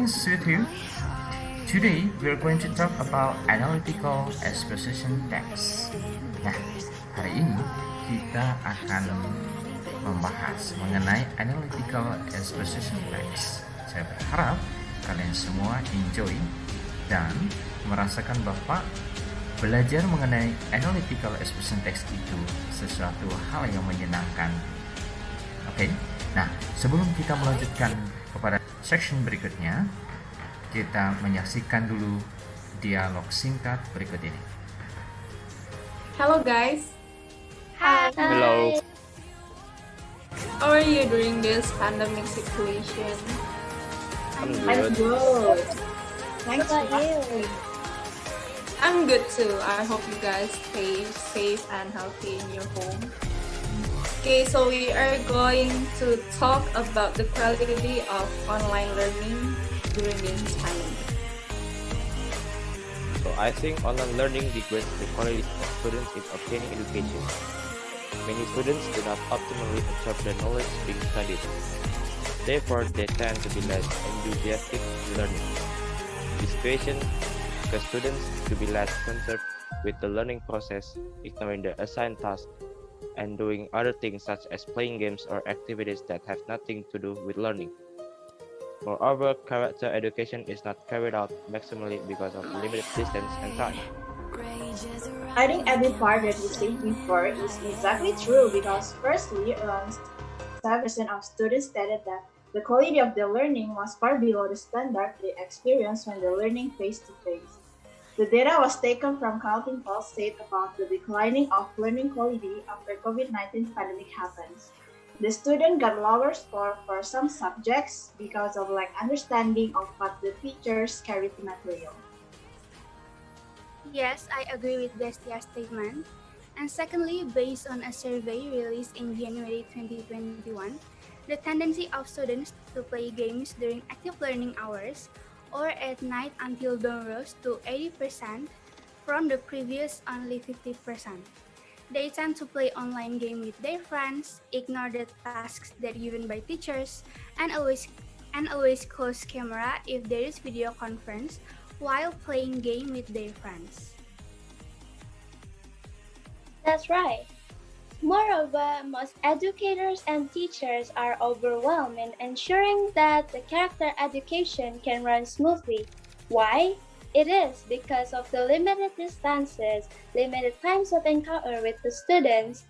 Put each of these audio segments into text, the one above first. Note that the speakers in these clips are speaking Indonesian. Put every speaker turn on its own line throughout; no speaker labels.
greetings with you. Today we're going to talk about analytical exposition text. Nah, hari ini kita akan membahas mengenai analytical exposition text. Saya berharap kalian semua enjoy dan merasakan bahwa belajar mengenai analytical exposition text itu sesuatu hal yang menyenangkan. Oke, nah sebelum kita melanjutkan kepada section berikutnya, kita menyaksikan dulu dialog singkat berikut ini.
Hello guys.
Hi.
Hello.
How are you during this pandemic situation?
I'm
I'm
good.
good.
Thanks
How
for
about
asking. I'm good too. I hope you guys stay safe and healthy in your home. Okay, so we are going to talk about the quality of online learning during this pandemic.
So I think online learning degrades the quality of students in obtaining education. Many students do not optimally absorb the knowledge being studied. Therefore, they tend to be less enthusiastic in learning. This situation causes students to be less concerned with the learning process, ignoring the assigned tasks, and doing other things such as playing games or activities that have nothing to do with learning. Moreover, character education is not carried out maximally because of limited distance and time.
I think every part that you said before is exactly true because firstly, around 7% of students stated that the quality of their learning was far below the standard they experienced when they're learning face-to-face. The data was taken from Carleton Pulse said about the declining of learning quality after COVID-19 pandemic happens. The student got lower score for some subjects because of lack understanding of what the teachers carried the material.
Yes, I agree with Destia's statement. And secondly, based on a survey released in January 2021, the tendency of students to play games during active learning hours or at night until dawn rose to 80% from the previous only 50%. They tend to play online game with their friends, ignore the tasks that given by teachers, and always close camera if there is video conference while playing game with their friends.
That's right. Moreover, most educators and teachers are overwhelmed in ensuring that the character education can run smoothly. Why? It is because of the limited distances, limited times of encounter with the students,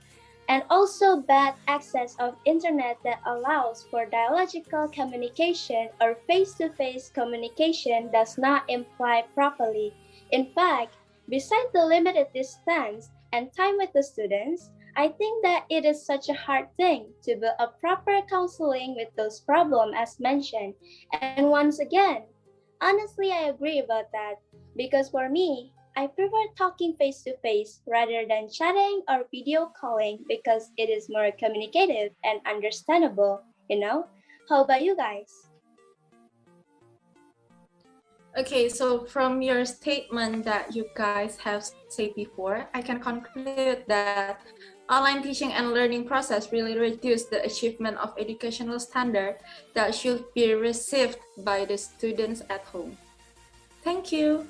and also bad access of internet that allows for dialogical communication or face-to-face communication does not imply properly. In fact, besides the limited distance and time with the students, I think that it is such a hard thing to build a proper counseling with those problems as mentioned. And once again, honestly, I agree about that because for me, I prefer talking face-to-face rather than chatting or video calling because it is more communicative and understandable, you know? How about you guys?
Okay, so from your statement that you guys have said before, I can conclude that online teaching and learning process really reduce the achievement of educational standard that should be received by the students at home. Thank you.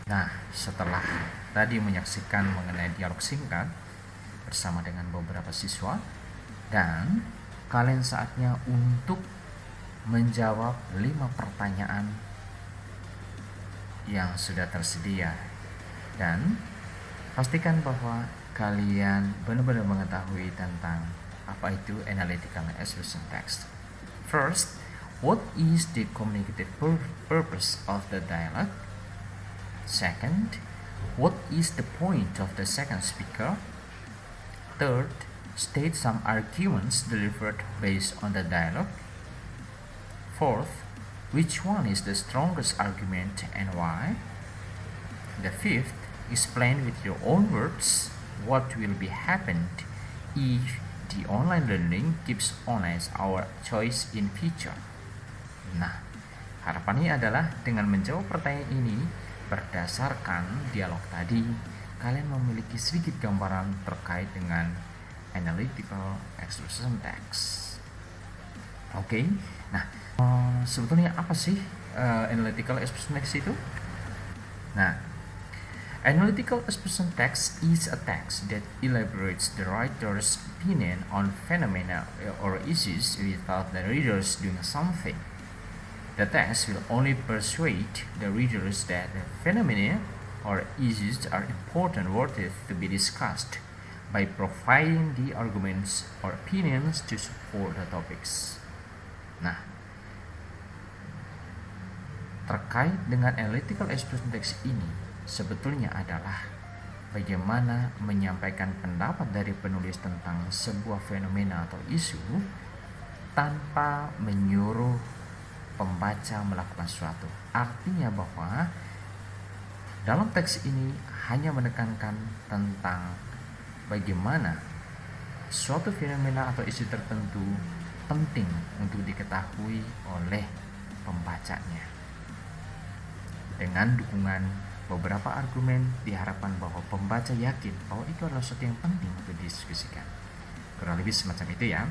Nah, setelah tadi menyaksikan mengenai dialog singkat bersama dengan beberapa siswa, dan kalian saatnya untuk menjawab 5 pertanyaan yang sudah tersedia, dan pastikan bahwa kalian benar-benar mengetahui tentang apa itu analytical exposition text. First, what is the communicative purpose of the dialogue? Second, what is the point of the second speaker? Third, state some arguments delivered based on the dialogue. Fourth, which one is the strongest argument and why? The fifth, explain with your own words what will be happened if the online learning keeps on as our choice in future. Nah, harapannya adalah dengan menjawab pertanyaan ini berdasarkan dialog tadi, kalian memiliki sedikit gambaran terkait dengan analytical exposition text. Oke, nah sebetulnya apa sih analytical expression text itu? Nah, analytical expression text is a text that elaborates the writer's opinion on phenomena or issues without the readers doing something. The text will only persuade the readers that the phenomena or issues are important, worthy to be discussed, by providing the arguments or opinions to support the topics. Nah, terkait dengan analytical expression text ini sebetulnya adalah bagaimana menyampaikan pendapat dari penulis tentang sebuah fenomena atau isu tanpa menyuruh pembaca melakukan sesuatu. Artinya bahwa dalam teks ini hanya menekankan tentang bagaimana suatu fenomena atau isu tertentu penting untuk diketahui oleh pembacanya. Dengan dukungan beberapa argumen, diharapkan bahwa pembaca yakin bahwa itu adalah sesuatu yang penting untuk didiskusikan. Kurang lebih semacam itu ya.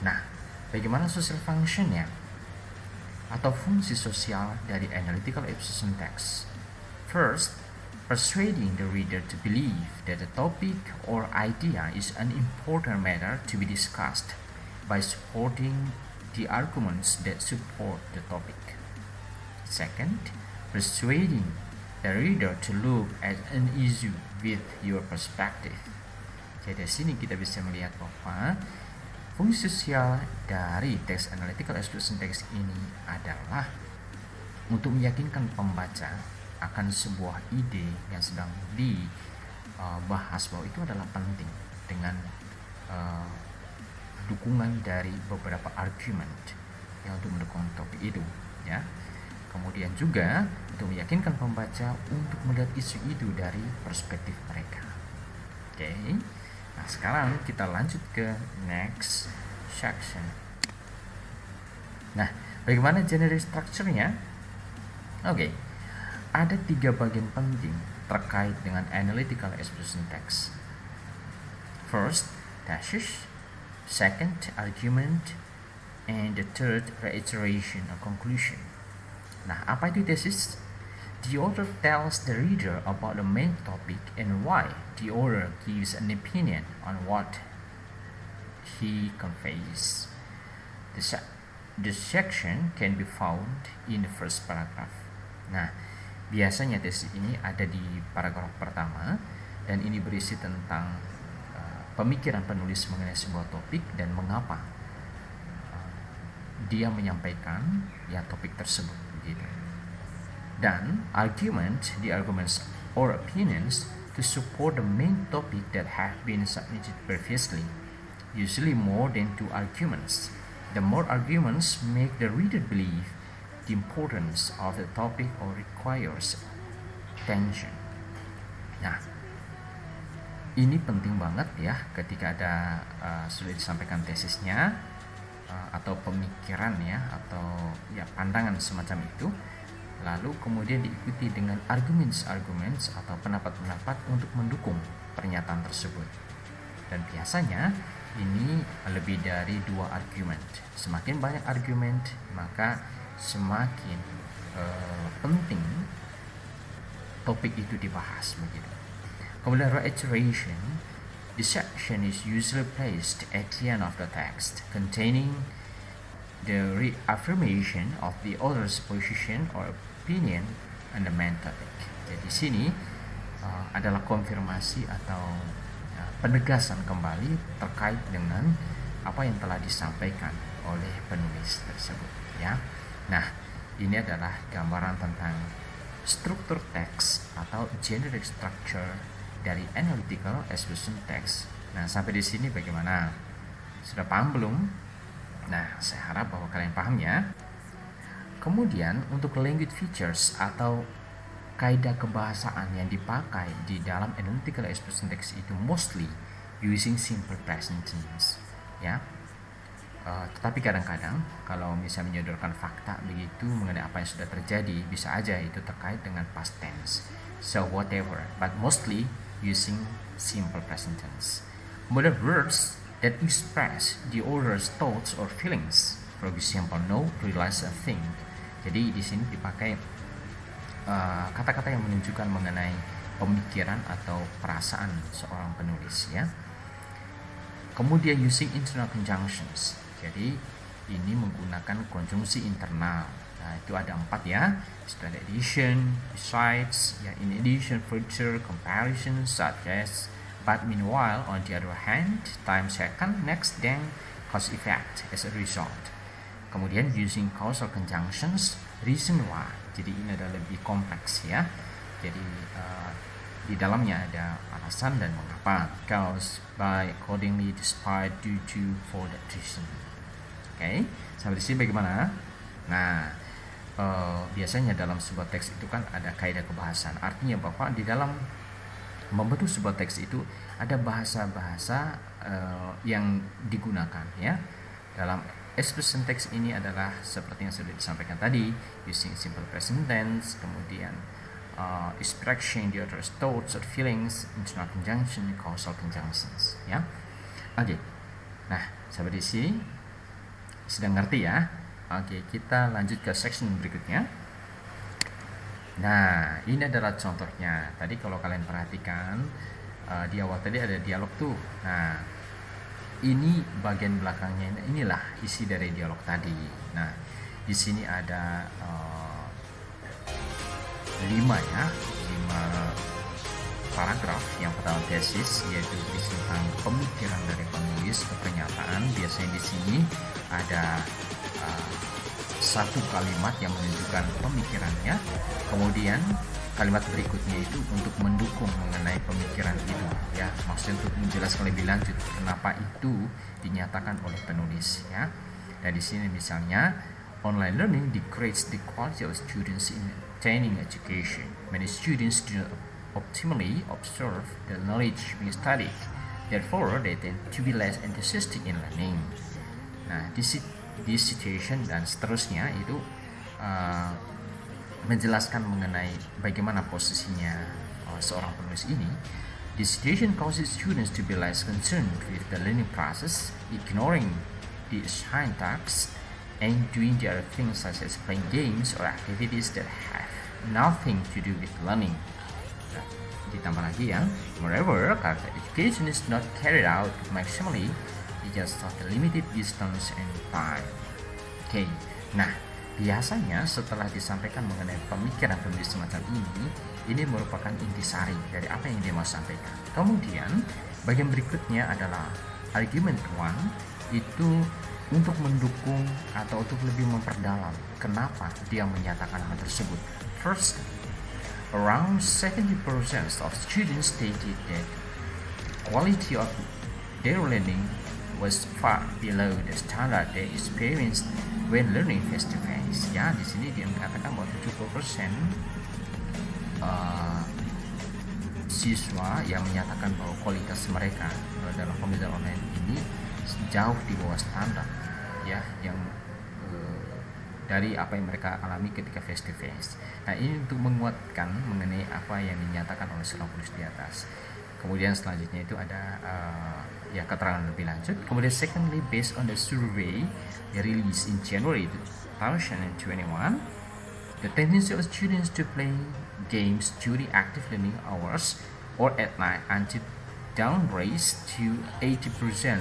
Nah, bagaimana social functionnya atau fungsi sosial dari analytical expression text? First, persuading the reader to believe that the topic or idea is an important matter to be discussed by supporting the arguments that support the topic. Second, persuading the reader to look at an issue with your perspective. Jadi di sini kita bisa melihat bahwa fungsi sosial dari teks analytical expression text ini adalah untuk meyakinkan pembaca akan sebuah ide yang sedang dibahas bahwa itu adalah penting dengan dukungan dari beberapa argumen yang untuk mendukung topik itu ya. Kemudian juga untuk meyakinkan pembaca untuk melihat isu itu dari perspektif mereka. Oke. Nah, sekarang kita lanjut ke next section. Nah, bagaimana general structure-nya? Oke. Ada 3 bagian penting terkait dengan analytical expression text. First, thesis. Second, argument. And the third, reiteration or conclusion. Nah, apa itu thesis? The author tells the reader about the main topic and why. The author gives an opinion on what he conveys. The section can be found in the first paragraph. Nah, biasanya tesis ini ada di paragraf pertama dan ini berisi tentang pemikiran penulis mengenai sebuah topik dan mengapa dia menyampaikan ya topik tersebut gitu. Dan argument, the arguments or opinions to support the main topic that have been submitted previously, usually more than 2 arguments. The more arguments make the reader believe the importance of the topic or requires attention. Nah, ini penting banget ya ketika ada sudah disampaikan tesisnya atau pemikiran ya atau ya pandangan semacam itu, lalu kemudian diikuti dengan argumen atau pendapat-pendapat untuk mendukung pernyataan tersebut. Dan biasanya ini lebih dari 2 argumen. Semakin banyak argumen maka semakin penting topik itu dibahas begitu. Kemudian reiteration, the section is usually placed at the end of the text, containing the reaffirmation of the author's position or opinion on the main topic. Jadi di sini adalah konfirmasi atau penegasan kembali terkait dengan apa yang telah disampaikan oleh penulis tersebut ya. Nah, ini adalah gambaran tentang struktur teks atau generic structure dari analytical expression text. Nah, sampai di sini bagaimana? Sudah paham belum? Nah, saya harap bahwa kalian paham ya. Kemudian untuk language features atau kaidah kebahasaan yang dipakai di dalam analytical expression text itu mostly using simple present tense ya. Tetapi kadang-kadang kalau misalnya menyodorkan fakta begitu mengenai apa yang sudah terjadi, bisa aja itu terkait dengan past tense. So whatever, but mostly using simple present tense. Kemudian words that express the author's thoughts or feelings. For example, know, realize, think. Jadi di sini dipakai kata-kata yang menunjukkan mengenai pemikiran atau perasaan seorang penulis ya. Kemudian using internal conjunctions. Jadi ini menggunakan konjungsi internal. Nah, itu ada 4 ya. Instead addition, besides, ya, in addition, further, comparison, such as, but, meanwhile, on the other hand, time, second, next, then, cause, effect, as a result. Kemudian using causal conjunctions, reason why. Jadi ini adalah lebih kompleks ya. Jadi di dalamnya ada alasan dan mengapa. Cause, by, accordingly, despite, due to, for that reason. Oke, sampai di sini bagaimana? Nah, biasanya dalam sebuah teks itu kan ada kaidah kebahasan. Artinya bahwa di dalam membentuk sebuah teks itu ada bahasa-bahasa yang digunakan ya. Dalam expression text ini adalah seperti yang sudah disampaikan tadi, using simple present tense, kemudian expression the other's thoughts or feelings, internal conjunction, causal conjunctions ya. Oke. Nah, sampai di sini sudah ngerti ya. Oke, kita lanjut ke section berikutnya. Nah, ini adalah contohnya. Tadi kalau kalian perhatikan di awal tadi ada dialog tuh. Nah, ini bagian belakangnya, inilah isi dari dialog tadi. Nah, di sini ada 5 paragraf. Yang pertama tesis, yaitu berisi tentang pemikiran dari penulis ke pernyataan. Biasanya di sini ada satu kalimat yang menunjukkan pemikirannya, kemudian kalimat berikutnya itu untuk mendukung mengenai pemikiran itu ya, maksudnya untuk menjelaskan lebih lanjut kenapa itu dinyatakan oleh penulis ya. Dan di sini misalnya, online learning degrades the quality of students in attaining education. Many students do not optimally observe the knowledge being studied, therefore they tend to be less enthusiastic in learning. Nah, this situation dan seterusnya itu menjelaskan mengenai bagaimana posisinya seorang penulis ini. This situation causes students to be less concerned with the learning process, ignoring the assigned tasks, and doing the other things such as playing games or activities that have nothing to do with learning. Nah, ditambah lagi ya, moreover, karena education is not carried out maximally, just of the limited distance and time. Oke, nah biasanya setelah disampaikan mengenai pemikiran penulis semacam ini merupakan intisari dari apa yang dia mau sampaikan. Kemudian bagian berikutnya adalah argument one, itu untuk mendukung atau untuk lebih memperdalam kenapa dia menyatakan hal tersebut. First, around 70% of students stated that quality of their learning was far below the standard they experienced when learning face to face. Ya, di sini dia mengatakan bahwa 70% siswa yang menyatakan bahwa kualitas mereka dalam pembelajaran online ini jauh di bawah standar ya, yang dari apa yang mereka alami ketika face to face. Nah, ini untuk menguatkan mengenai apa yang dinyatakan oleh seorang penulis di atas. Kemudian selanjutnya itu ada ya keterangan lebih lanjut. Kemudian secondly, based on the survey released in January 2021, the tendency of students to play games during active learning hours or at night until down raised to 80%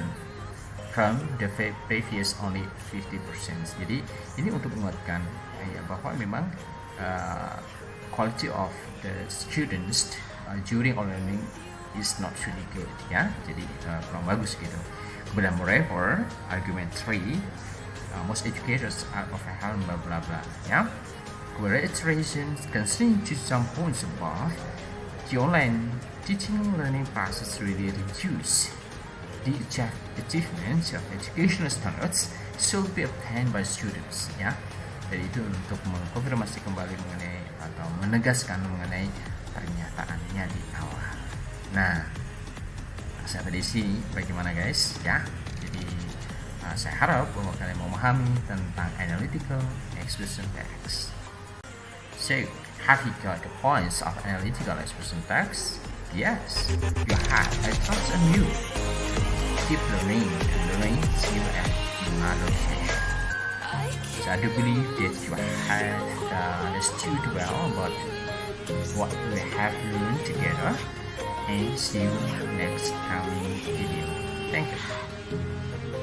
from the previous only 50%. Jadi ini untuk menguatkan ya, bahwa memang quality of the students during learning is not really good ya, jadi kurang bagus gitu. Kemudian moreover, argument 3, most educators are overwhelmed blah blah blah ya. Reiterations concerning to some points above, the online teaching learning process really reduce the achievement of educational standards should be obtained by students ya. Jadi itu untuk mengkonfirmasi kembali mengenai atau menegaskan mengenai pernyataannya di awal. Nah, sampai di sini bagaimana guys ya? Jadi saya harap bahwa kalian memahami tentang analytical expression text. So, have you got the points of analytical expression text? Yes, you have. I trust on you. Keep learning and learning. See you at another session. So I do believe that you have understood well about what we have learned together, and see you next coming video. Thank you.